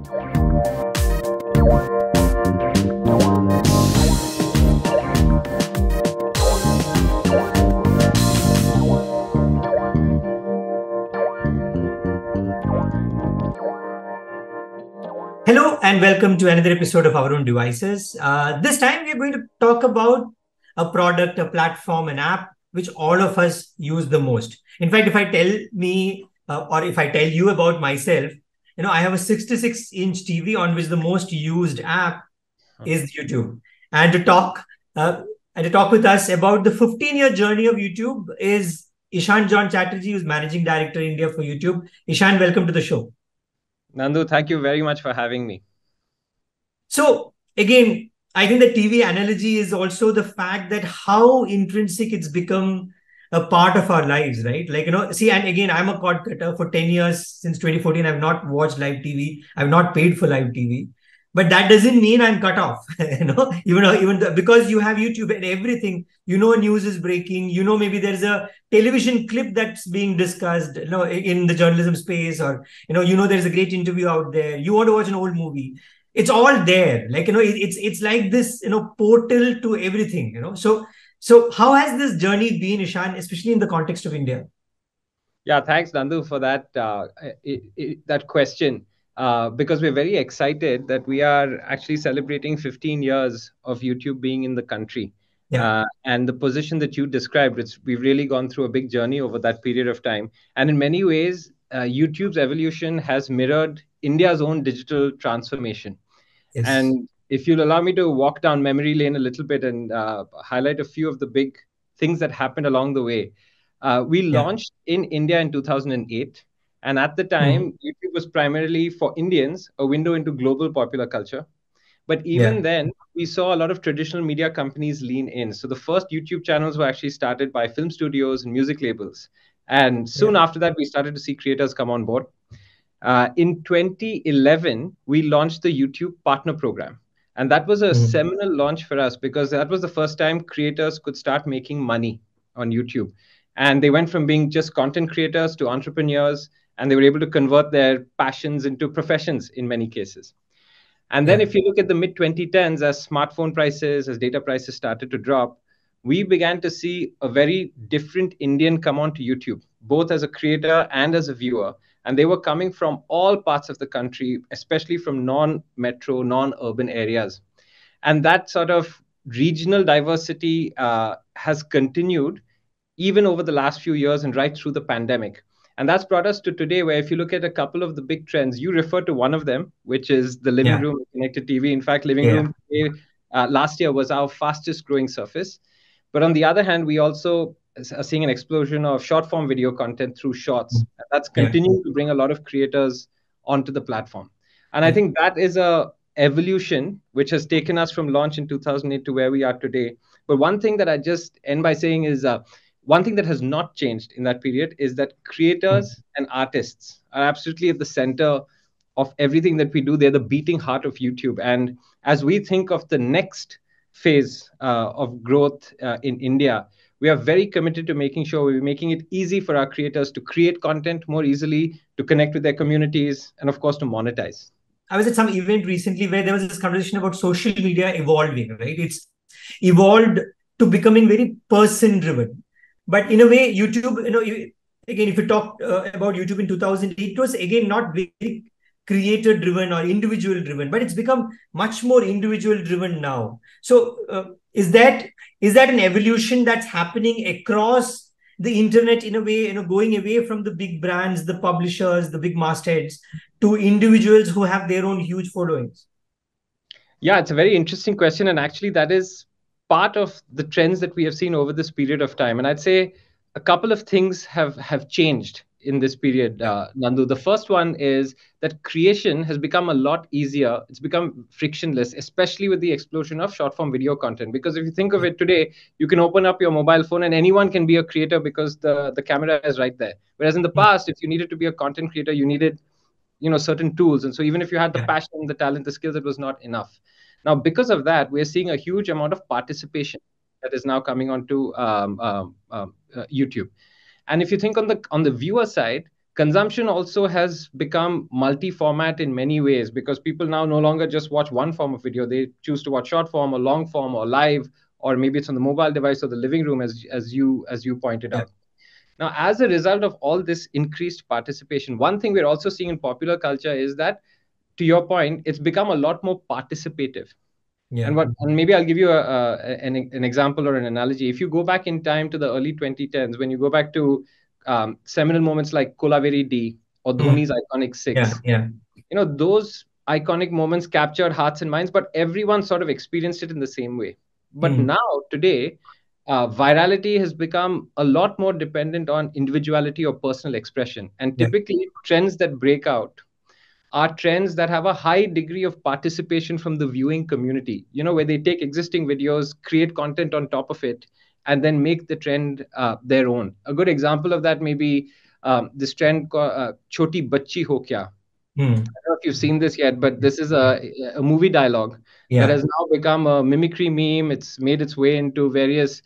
Hello and welcome to another episode of Our Own Devices. This time we are going to talk about a product, a platform, an app which all of us use the most. In fact, if I tell me or if I tell you about myself, I have a 66-inch TV on which the most used app is YouTube. And to talk with us about the 15-year journey of YouTube is Ishan John Chatterjee, who's Managing Director India for YouTube. Ishan, welcome to the show. Nandu, thank you very much for having me. So again, I think the TV analogy is also the fact that how intrinsic it's become a part of our lives, right? See, and again, I'm a cord cutter for 10 years. Since 2014, I've not watched live TV. I've not paid for live TV. But that doesn't mean I'm cut off, because you have YouTube and everything, news is breaking, maybe there's a television clip that's being discussed, in the journalism space, or, there's a great interview out there. You want to watch an old movie. It's all there. It's like this, portal to everything, So how has this journey been, Ishan, especially in the context of India? Yeah, thanks, Nandu, for that question. Because we're very excited that we are actually celebrating 15 years of YouTube being in the country. Yeah. And the position that you described, we've really gone through a big journey over that period of time. And in many ways, YouTube's evolution has mirrored India's own digital transformation. Yes. And if you'll allow me to walk down memory lane a little bit and highlight a few of the big things that happened along the way. We launched in India in 2008. And at the time, YouTube was primarily for Indians, a window into global popular culture. But even then, we saw a lot of traditional media companies lean in. So the first YouTube channels were actually started by film studios and music labels. And soon after that, we started to see creators come on board. In 2011, we launched the YouTube Partner Program. And that was a seminal launch for us because that was the first time creators could start making money on YouTube. And they went from being just content creators to entrepreneurs, and they were able to convert their passions into professions in many cases. And then if you look at the mid-2010s, as smartphone prices, as data prices started to drop, we began to see a very different Indian come onto YouTube, both as a creator and as a viewer. And they were coming from all parts of the country, especially from non-metro, non-urban areas. And that sort of regional diversity has continued even over the last few years and right through the pandemic. And that's brought us to today, where if you look at a couple of the big trends, you refer to one of them, which is the living room connected TV. In fact, living room today, last year was our fastest growing surface. But on the other hand, we also are seeing an explosion of short form video content through shorts. That's continuing to bring a lot of creators onto the platform. And I think that is a evolution which has taken us from launch in 2008 to where we are today. But one thing that I just end by saying is one thing that has not changed in that period is that creators and artists are absolutely at the center of everything that we do. They're the beating heart of YouTube. And as we think of the next phase of growth in India, we are very committed to making sure we're making it easy for our creators to create content more easily, to connect with their communities, and of course, to monetize. I was at some event recently where there was this conversation about social media evolving, right? It's evolved to becoming very person-driven. But in a way, YouTube, again, if you talk about YouTube in 2008, it was again not very creator-driven or individual-driven, but it's become much more individual-driven now. So is that an evolution that's happening across the internet in a way, going away from the big brands, the publishers, the big mastheads, to individuals who have their own huge followings? Yeah, it's a very interesting question. And actually, that is part of the trends that we have seen over this period of time. And I'd say a couple of things have changed in this period, Nandu. The first one is that creation has become a lot easier. It's become frictionless, especially with the explosion of short form video content. Because if you think of it today, you can open up your mobile phone and anyone can be a creator because the camera is right there. Whereas in the past, if you needed to be a content creator, you needed certain tools. And so even if you had the passion, the talent, the skills, it was not enough. Now, because of that, we're seeing a huge amount of participation that is now coming onto YouTube. And if you think on the viewer side, Consumption also has become multi-format in many ways, because people now no longer just watch one form of video. They choose to watch short form or long form or live, or maybe it's on the mobile device or the living room, as you pointed Yeah. out. Now, as a result of all this increased participation, one thing we're also seeing in popular culture is that, to your point, it's become a lot more participative. Yeah. And maybe I'll give you an example or an analogy. If you go back in time to the early 2010s, when you go back to seminal moments like Kolaveri D or Mm. Dhoni's iconic Yeah. six, Yeah. those iconic moments captured hearts and minds, but everyone sort of experienced it in the same way. But Mm. now, today, virality has become a lot more dependent on individuality or personal expression. And Yeah. typically, trends that break out are trends that have a high degree of participation from the viewing community, where they take existing videos, create content on top of it, and then make the trend their own. A good example of that may be this trend called Choti Bachchi Ho Kya. Mm. I don't know if you've seen this yet, but this is a movie dialogue that Yeah. has now become a mimicry meme. It's made its way into various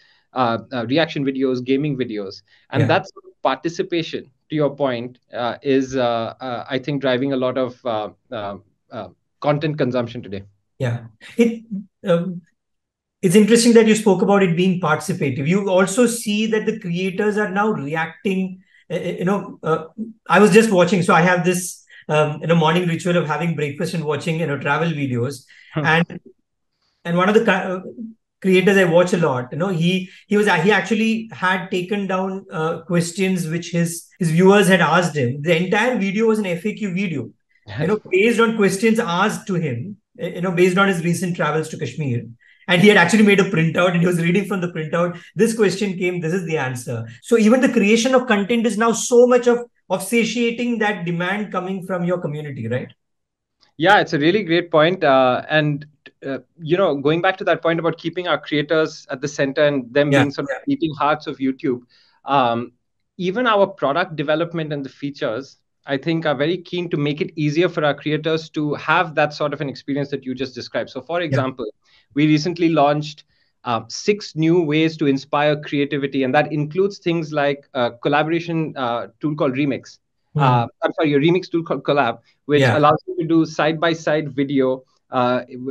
reaction videos, gaming videos, and Yeah. that sort of participation, to your point, is I think driving a lot of uh, content consumption today. Yeah. It um, it's interesting that you spoke about it being participative. You also see that the creators are now reacting. I was just watching, so I have this morning ritual of having breakfast and watching travel videos, and one of the creators I watch a lot, he actually had taken down questions which his viewers had asked him. The entire video was an FAQ video, based on questions asked to him, based on his recent travels to Kashmir. And he had actually made a printout and he was reading from the printout. This question came, this is the answer. So even the creation of content is now so much of satiating that demand coming from your community, right? Yeah, it's a really great point. Going back to that point about keeping our creators at the center and them Yeah. being sort of beating hearts of YouTube, um, even our product development and the features, I think, are very keen to make it easier for our creators to have that sort of an experience that you just described. So, for Yeah. example, we recently launched 6 new ways to inspire creativity, and that includes things like a collaboration tool called Remix. Hmm. I'm sorry, a remix tool called Collab, which Yeah. allows you to do side by side video.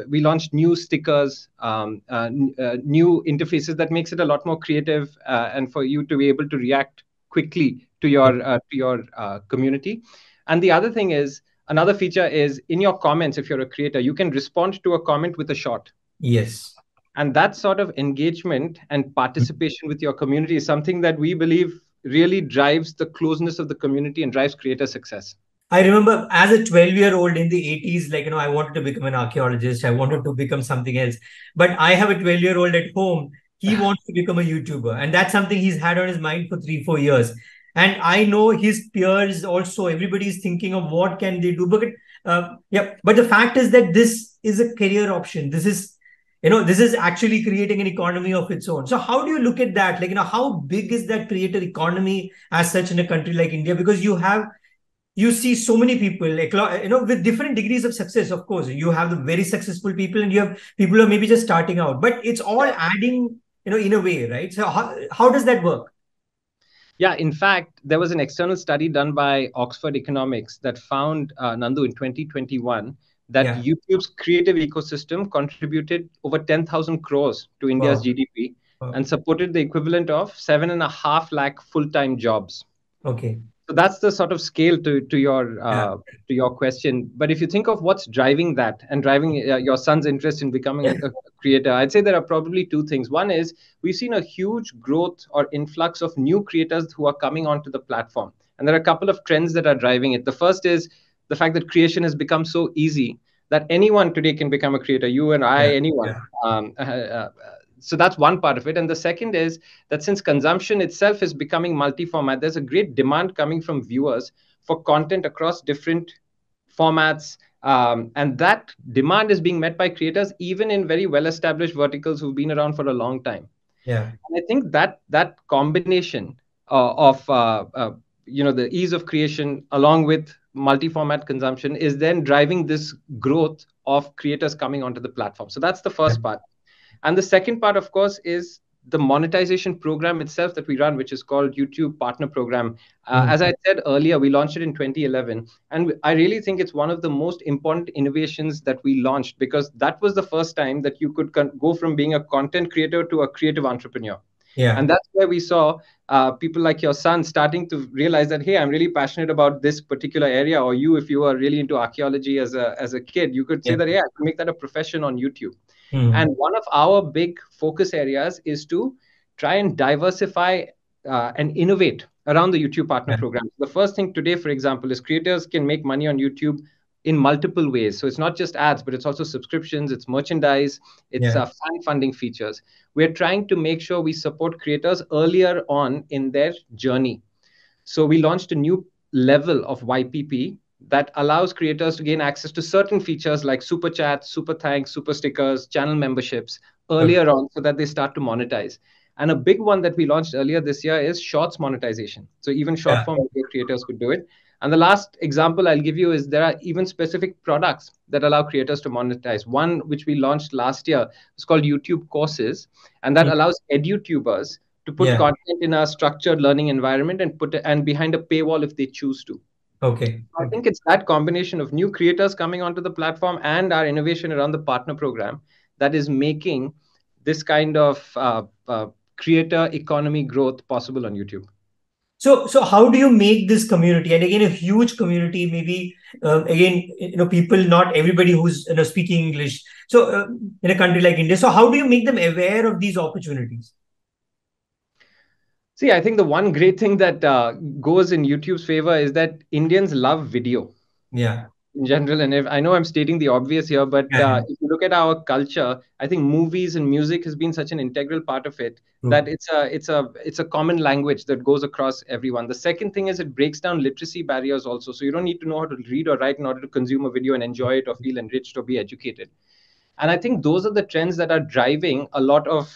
We launched new stickers, new interfaces that makes it a lot more creative, and for you to be able to react quickly to your community. And the other thing is, another feature is, in your comments, if you're a creator, you can respond to a comment with a shot. Yes. And that sort of engagement and participation with your community is something that we believe really drives the closeness of the community and drives creator success. I remember as a 12-year-old in the 80s, I wanted to become an archaeologist. I wanted to become something else. But I have a 12-year-old at home. He wants to become a YouTuber. And that's something he's had on his mind for 3, 4 years. And I know his peers also, everybody's thinking of what can they do. But yeah, but the fact is that this is a career option. This is actually creating an economy of its own. So how do you look at that? How big is that creator economy as such in a country like India? Because you see so many people with different degrees of success. Of course, you have the very successful people and you have people who are maybe just starting out, but it's all adding, in a way, right? So how does that work? Yeah, in fact, there was an external study done by Oxford Economics that found, Nandu, in 2021, that Yeah. YouTube's creative ecosystem contributed over 10,000 crores to India's Wow. GDP Wow. and supported the equivalent of 7.5 lakh full-time jobs. Okay. So that's the sort of scale Yeah. to your question. But if you think of what's driving that and driving your son's interest in becoming Yeah. a creator, I'd say there are probably two things. One is, we've seen a huge growth or influx of new creators who are coming onto the platform, and there are a couple of trends that are driving it. The first is the fact that creation has become so easy that anyone today can become a creator. You and I, Yeah. anyone. Yeah. So that's one part of it. And the second is that since consumption itself is becoming multi-format, there's a great demand coming from viewers for content across different formats. And that demand is being met by creators, even in very well-established verticals who've been around for a long time. Yeah. And I think that combination of the ease of creation along with multi-format consumption is then driving this growth of creators coming onto the platform. So that's the Yeah. first part. And the second part, of course, is the monetization program itself that we run, which is called YouTube Partner Program. Mm. As I said earlier, we launched it in 2011, and I really think it's one of the most important innovations that we launched, because that was the first time that you could go from being a content creator to a creative entrepreneur. Yeah. And that's where we saw people like your son starting to realize that, hey, I'm really passionate about this particular area. Or you, if you are really into archaeology as a kid, you could say Yeah. that, yeah, I can make that a profession on YouTube. Mm. And one of our big focus areas is to try and diversify and innovate around the YouTube partner Yeah. program. The first thing today, for example, is creators can make money on YouTube in multiple ways. So it's not just ads, but it's also subscriptions, it's merchandise, it's Yeah. fan funding features. We're trying to make sure we support creators earlier on in their journey. So we launched a new level of YPP that allows creators to gain access to certain features like super chats, super thanks, super stickers, channel memberships Okay. earlier on, so that they start to monetize. And a big one that we launched earlier this year is shorts monetization. So even short Yeah. form video creators could do it. And the last example I'll give you is there are even specific products that allow creators to monetize. One which we launched last year is called YouTube Courses, and that Mm. allows edutubers to put Yeah. content in a structured learning environment and put it and behind a paywall if they choose to. Okay. I Okay. think it's that combination of new creators coming onto the platform and our innovation around the partner program that is making this kind of creator economy growth possible on YouTube. So how do you make this community, and again, a huge community, maybe again, people, not everybody who's speaking English. So in a country like India, so how do you make them aware of these opportunities? See, I think the one great thing that goes in YouTube's favor is that Indians love video Yeah. in general. And if I know I'm stating the obvious here, but Yeah. Yeah. if you look at our culture, I think movies and music has been such an integral part of it that True. it's a common language that goes across everyone. The second thing is it breaks down literacy barriers also. So you don't need to know how to read or write in order to consume a video and enjoy it or feel enriched or be educated. And I think those are the trends that are driving a lot of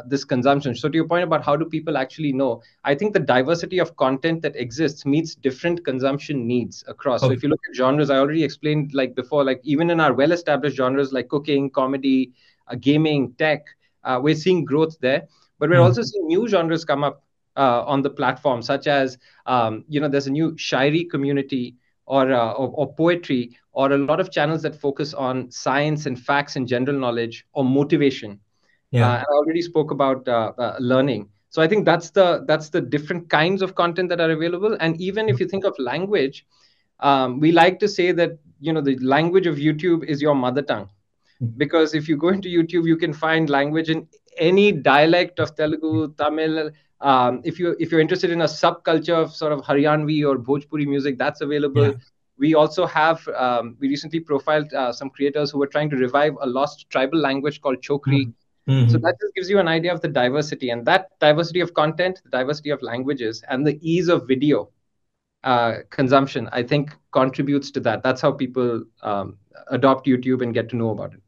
this consumption. So to your point about how do people actually know, I think the diversity of content that exists meets different consumption needs across. So Okay. if you look at genres, I already explained like before, like even in our well-established genres like cooking, comedy, gaming, tech, we're seeing growth there. But we're Mm. also seeing new genres come up on the platform, such as there's a new shairi community or poetry, or a lot of channels that focus on science and facts and general knowledge or motivation. Yeah. And I already spoke about learning. So I think that's the different kinds of content that are available. And even if you think of language, we like to say that the language of YouTube is your mother tongue, because if you go into YouTube, you can find language in any dialect of Telugu, Tamil. If you're interested in a subculture of sort of Haryanvi or Bhojpuri music, that's available. Yeah. We also have we recently profiled some creators who were trying to revive a lost tribal language called Chokri. Mm. So Mhm. that just gives you an idea of the diversity, and that diversity of content, the diversity of languages, and the ease of video consumption, I think contributes to that. That's how people adopt YouTube and get to know about it.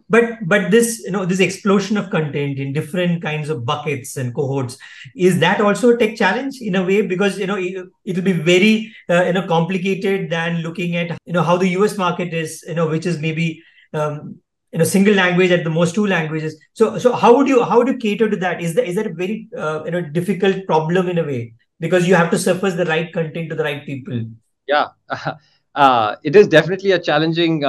But this, this explosion of content in different kinds of buckets and cohorts, is that also a tech challenge in a way? Because it'll be very complicated than looking at how the US market is, which is maybe single language, at the most two languages. So how would you cater to that? Is that a very difficult problem in a way, because you have to surface the right content to the right people? Yeah, it is definitely a challenging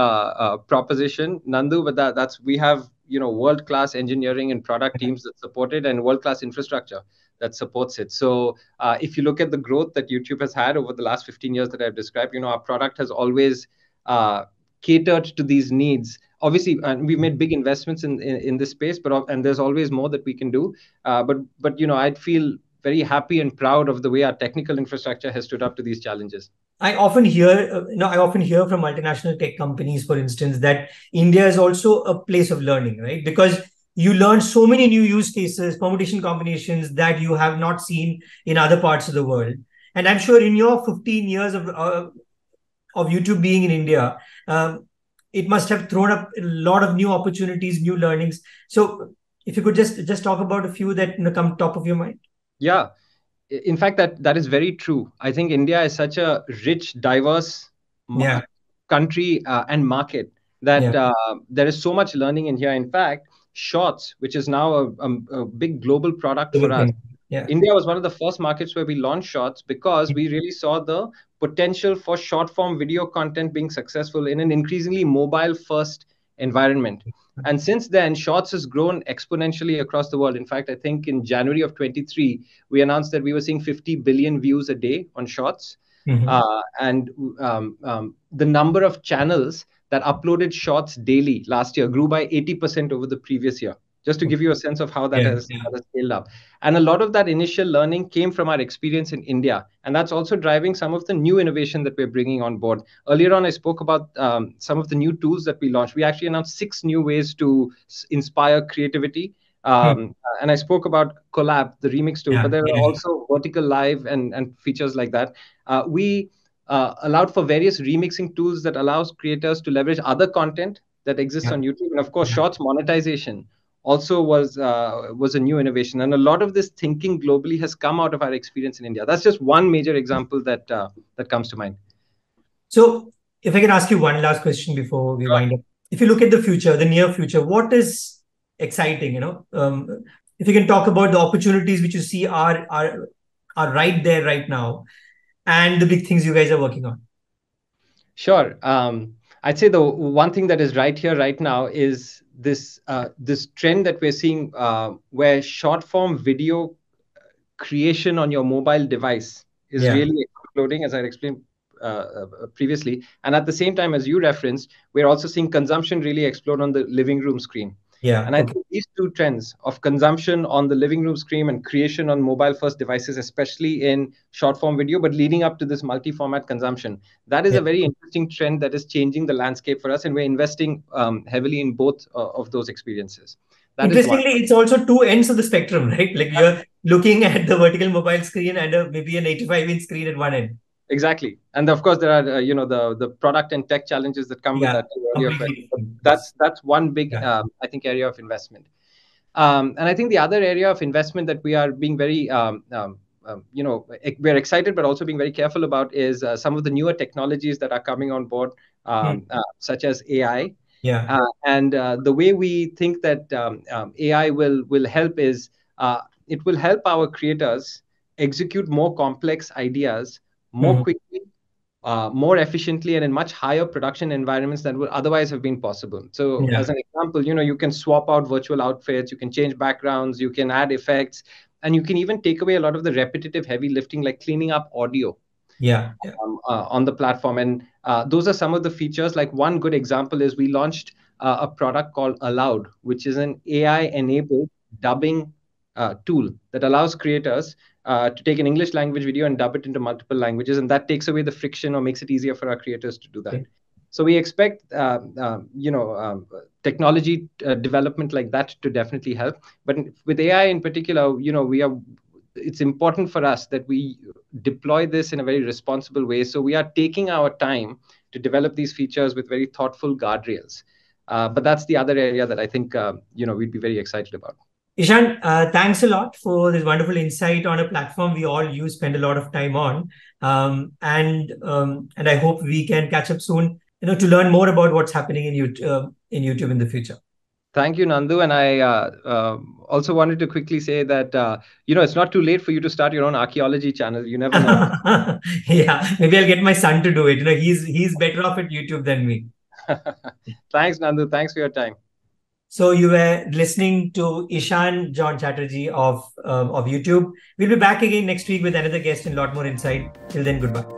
proposition, Nandu. But that's we have world class engineering and product teams that support it, and world class infrastructure that supports it. So if you look at the growth that YouTube has had over the last 15 years that I've described, our product has always uh, catered to these needs. Obviously, and we've made big investments in this space, and there's always more that we can do. But I'd feel very happy and proud of the way our technical infrastructure has stood up to these challenges. I often hear from multinational tech companies, for instance, that India is also a place of learning, right? Because you learn so many new use cases, permutation combinations that you have not seen in other parts of the world. And I'm sure in your 15 years of YouTube being in India, it must have thrown up a lot of new opportunities, new learnings. So if you could just talk about a few that come top of your mind. Yeah, in fact, that is very true. I think India is such a rich, diverse ma- Yeah, country and market that yeah, there is so much learning in here. In fact, shorts, which is now a big global product for us. Everything. Yeah. India was one of the first markets where we launched shorts because we really saw the potential for short form video content being successful in an increasingly mobile first environment. And since then, shorts has grown exponentially across the world. In fact, I think in January of 23, we announced that we were seeing 50 billion views a day on shorts. Mm-hmm. And the number of channels that uploaded shorts daily last year grew by 80% over the previous year, just to give you a sense of how that Yeah. has scaled up. And a lot of that initial learning came from our experience in India. And that's also driving some of the new innovation that we're bringing on board. Earlier on, I spoke about some of the new tools that we launched. We actually announced 6 new ways to inspire creativity. And I spoke about Collab, the remix tool, but Yeah. there are Yeah. also vertical live and features like that. We allowed for various remixing tools that allows creators to leverage other content that exists Yeah. on YouTube. And of course, Yeah. shorts monetization also was a new innovation. And a lot of this thinking globally has come out of our experience in India. That's just one major example that comes to mind. So, if I can ask you one last question before we Sure. wind up, if you look at the future, the near future, what is exciting? If you can talk about the opportunities which you see are right there right now, and the big things you guys are working on. Sure. I'd say the one thing that is right here, right now, is this trend that we're seeing, where short form video creation on your mobile device is Yeah. really exploding, as I explained previously. And at the same time, as you referenced, we're also seeing consumption really explode on the living room screen. Yeah. And I Okay. think these two trends of consumption on the living room screen and creation on mobile first devices, especially in short form video, but leading up to this multi format consumption, that is Yeah. a very interesting trend that is changing the landscape for us. And we're investing heavily in both of those experiences. That is one. Interestingly, it's also two ends of the spectrum, right? Like you're looking at the vertical mobile screen and maybe an 85-inch screen at one end. Exactly, and of course there are the product and tech challenges that come with Yeah, that to your earlier question. completely But different. Yes. that's one big Yeah. I think area of investment. And I think the other area of investment that we are being very we're excited but also being very careful about is some of the newer technologies that are coming on board, such as AI. Yeah. And the way we think that AI will help is it will help our creators execute more complex ideas more Mhm. quickly, more efficiently, and in much higher production environments than would otherwise have been possible. So, Yeah. as an example, you can swap out virtual outfits, you can change backgrounds, you can add effects, and you can even take away a lot of the repetitive heavy lifting, like cleaning up audio Yeah. Yeah. on the platform. And those are some of the features. Like one good example is we launched a product called Aloud, which is an AI-enabled dubbing tool that allows creators to take an English language video and dub it into multiple languages, and that takes away the friction or makes it easier for our creators to do that. Okay. So we expect, technology development like that to definitely help. But with AI in particular, it's important for us that we deploy this in a very responsible way. So we are taking our time to develop these features with very thoughtful guardrails. But that's the other area that I think we'd be very excited about. Ishan, thanks a lot for this wonderful insight on a platform we all use, spend a lot of time on, and I hope we can catch up soon. To learn more about what's happening in YouTube in the future. Thank you, Nandu. And I also wanted to quickly say that it's not too late for you to start your own archaeology channel. You never know. Yeah, maybe I'll get my son to do it. He's better off at YouTube than me. Thanks, Nandu. Thanks for your time. So you were listening to Ishan John Chatterjee of YouTube. We'll be back again next week with another guest and a lot more insight. Till then, goodbye.